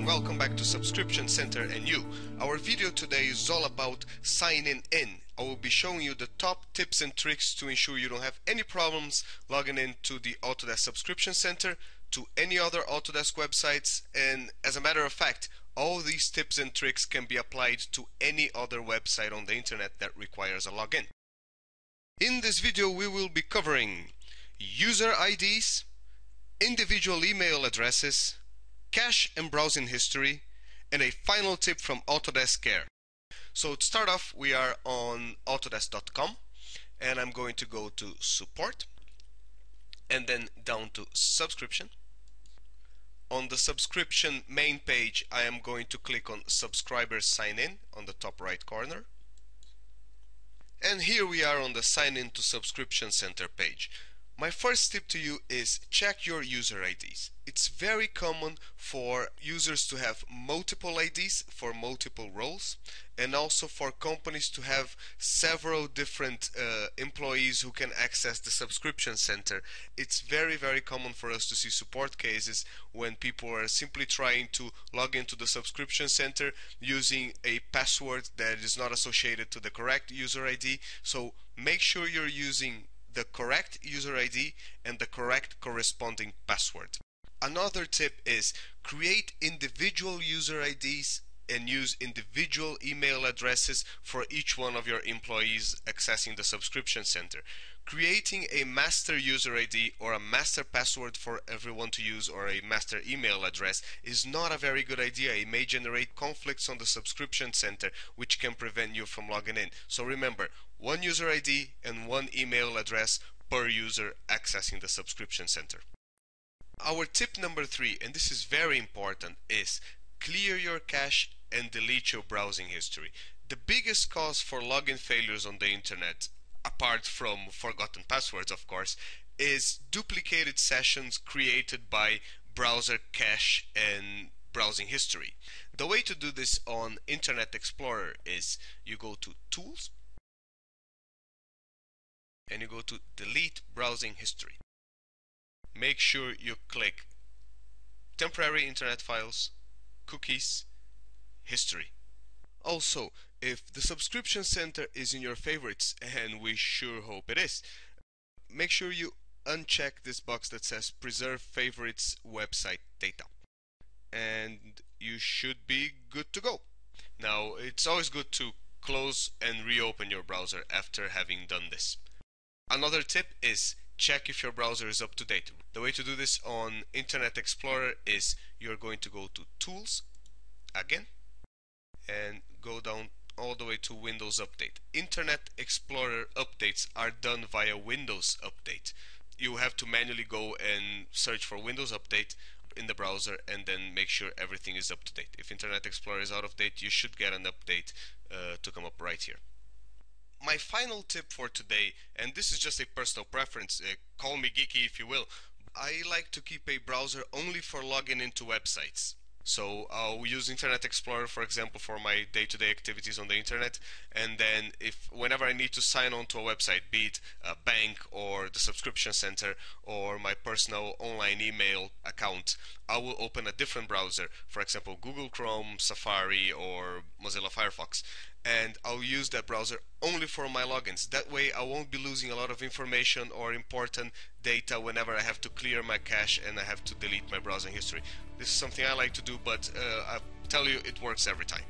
and welcome back to Subscription Center and you. Our video today is all about signing in. I will be showing you the top tips and tricks to ensure you don't have any problems logging into the Autodesk Subscription Center, to any other Autodesk websites, and as a matter of fact, all these tips and tricks can be applied to any other website on the internet that requires a login. In this video we will be covering user IDs, individual email addresses, cache and browsing history, and a final tip from Autodesk Care. So to start off, we are on Autodesk.com, and I'm going to go to Support and then down to Subscription. On the subscription main page, I am going to click on Subscribers Sign In on the top right corner. And here we are on the Sign In to Subscription Center page. My first tip to you is check your user IDs. It's very common for users to have multiple IDs for multiple roles, and also for companies to have several different employees who can access the subscription center. It's very common for us to see support cases when people are simply trying to log into the subscription center using a password that is not associated to the correct user ID. So make sure you're using the correct user ID and the correct corresponding password. Another tip is create individual user IDs and use individual email addresses for each one of your employees accessing the subscription center. Creating a master user ID or a master password for everyone to use, or a master email address, is not a very good idea. It may generate conflicts on the subscription center, which can prevent you from logging in. So remember, one user ID and one email address per user accessing the subscription center. Our tip number 3, and this is very important, is clear your cache and delete your browsing history. The biggest cause for login failures on the internet, apart from forgotten passwords of course, is duplicated sessions created by browser cache and browsing history. The way to do this on Internet Explorer is you go to Tools and you go to Delete Browsing History. Make sure you click Temporary Internet Files, Cookies, History. Also, if the subscription center is in your favorites, and we sure hope it is, make sure you uncheck this box that says Preserve Favorites Website Data, and you should be good to go. Now, it's always good to close and reopen your browser after having done this. Another tip is check if your browser is up to date. The way to do this on Internet Explorer is you're going to go to Tools again and go down all the way to Windows Update. Internet Explorer updates are done via Windows Update. You have to manually go and search for Windows Update in the browser and then make sure everything is up to date. If Internet Explorer is out of date, you should get an update to come up right here. My final tip for today, and this is just a personal preference, call me geeky if you will, I like to keep a browser only for logging into websites. So I'll use Internet Explorer, for example, for my day-to-day activities on the internet, and then whenever I need to sign on to a website, be it a bank or the subscription center or my personal online email account, I will open a different browser, for example Google Chrome, Safari or Mozilla Firefox, and I'll use that browser only for my logins. That way I won't be losing a lot of information or important data whenever I have to clear my cache and I have to delete my browsing history. This is something I like to do, but I tell you, it works every time.